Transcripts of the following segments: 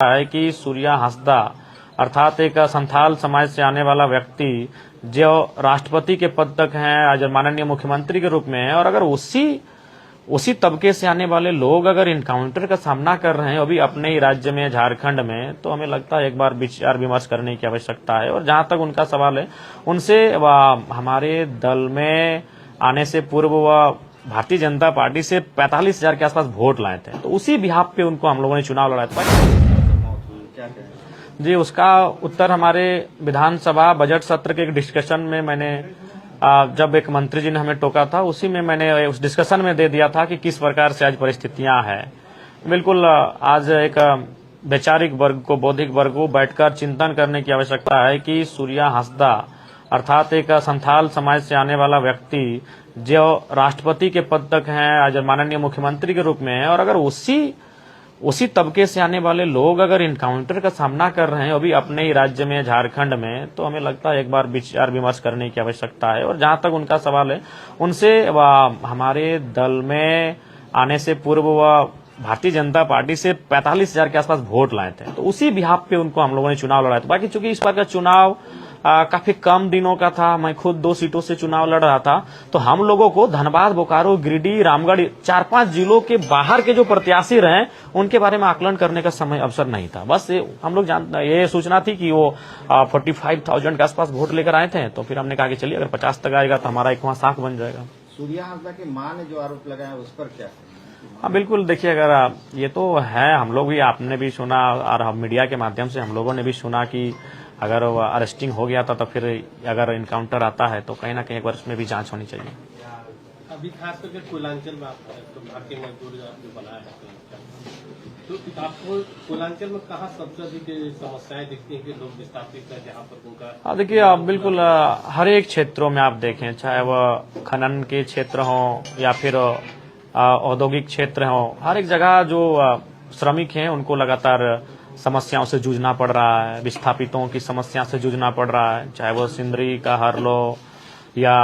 है कि सूर्या हांसदा अर्थात एक संथाल समाज से आने वाला व्यक्ति जो राष्ट्रपति के पद तक हैं, आज माननीय मुख्यमंत्री के रूप में है, और अगर उसी तबके से आने वाले लोग अगर इनकाउंटर का सामना कर रहे हैं अभी अपने ही राज्य में, झारखंड में, तो हमें लगता है एक बार विचार विमर्श करने की आवश्यकता है। और जहां तक उनका सवाल है, उनसे हमारे दल में आने से पूर्व वह भारतीय जनता पार्टी से 45,000 के आसपास वोट लाए थे, तो उसी बिहाफ पे उनको हम लोगों ने चुनाव लड़ा था। जी, उसका उत्तर हमारे विधानसभा बजट सत्र के एक डिस्कशन में मैंने जब एक मंत्री जी ने हमें टोका था, उसी में मैंने उस डिस्कशन में दे दिया था कि किस प्रकार से आज परिस्थितियां हैं। बिल्कुल आज एक वैचारिक वर्ग को, बौद्धिक वर्ग को बैठकर चिंतन करने की आवश्यकता है कि सूर्या हांसदा अर्थात एक संथाल समाज से आने वाला व्यक्ति जो राष्ट्रपति के पद तक हैं, आज माननीय मुख्यमंत्री के रूप में है, और अगर उसी तबके से आने वाले लोग अगर इनकाउंटर का सामना कर रहे हैं अभी अपने ही राज्य में, झारखंड में, तो हमें लगता है एक बार विचार विमर्श करने की आवश्यकता है। और जहां तक उनका सवाल है, उनसे हमारे दल में आने से पूर्व वह भारतीय जनता पार्टी से 45,000 के आसपास वोट लाए थे, तो उसी बिहाफ पे उनको हम लोगों ने चुनाव लड़ा था। बाकी चूंकि इस बार का चुनाव काफी कम दिनों का था, मैं खुद 2 सीटों से चुनाव लड़ रहा था, तो हम लोगों को धनबाद, बोकारो, गिरिडीह, रामगढ़ 4-5 जिलों के बाहर के जो प्रत्याशी रहे उनके बारे में आकलन करने का समय अवसर नहीं था। बस हम लोग ये सूचना थी कि वो 45,000 के आसपास वोट लेकर आए थे, तो फिर हमने कहा कि चलिए अगर 50 तक आएगा तो हमारा एक वहां साख बन जाएगा। सूर्या हांसदा के मां ने जो आरोप लगाया उस पर क्या? हाँ बिल्कुल, देखिए अगर ये तो है, हम लोग भी, आपने भी सुना और मीडिया के माध्यम से हम लोगों ने भी सुना कि अगर अरेस्टिंग हो गया था तो फिर अगर इनकाउंटर आता है तो कहीं ना कहीं एक बार उसमें भी जांच होनी चाहिए। अभी खास करके कोयलांचल में आप तो भारतीय मजदूर जो बनाया है, तो आपको कोयलांचल में कहाँ सबसे अधिक समस्याएं दिखती हैं कि लोग विस्थापित है जहाँ पर उनका? हाँ देखिए, बिल्कुल हर एक क्षेत्रों में आप देखें, चाहे वह खनन के क्षेत्र हों या फिर औद्योगिक क्षेत्र हों, हर एक जगह जो श्रमिक हैं उनको लगातार समस्याओं से जूझना पड़ रहा है, विस्थापितों की समस्या से जूझना पड़ रहा है, चाहे वो सिंदरी का हर लो या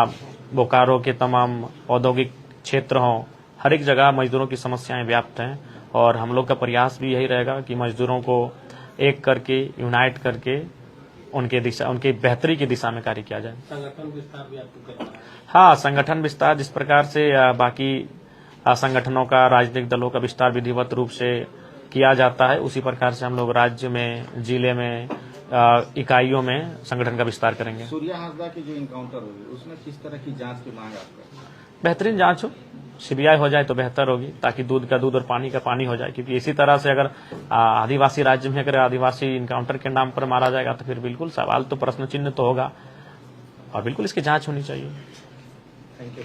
बोकारो के तमाम औद्योगिक क्षेत्र हों, हर एक जगह मजदूरों की समस्याएं व्याप्त हैं। और हम लोग का प्रयास भी यही रहेगा कि मजदूरों को एक करके, यूनाइट करके उनके बेहतरी की दिशा में कार्य किया जाए। संगठन विस्तार भी आपको करना है? हाँ, संगठन विस्तार जिस प्रकार से बाकी संगठनों का, राजनीतिक दलों का विस्तार विधिवत रूप से किया जाता है, उसी प्रकार से हम लोग राज्य में, जिले में, इकाइयों में संगठन का विस्तार करेंगे। सूर्या हांसदा की जो इनकाउंटर होगी उसमें किस तरह की जांच की मांग आपका? बेहतरीन जांच हो, सीबीआई हो जाए तो बेहतर होगी, ताकि दूध का दूध और पानी का पानी हो जाए। क्योंकि इसी तरह से अगर आदिवासी राज्य में अगर आदिवासी इनकाउंटर के नाम पर मारा जाएगा तो फिर बिल्कुल सवाल तो, प्रश्न चिन्ह तो होगा, और बिल्कुल इसकी जांच होनी चाहिए। Thank you.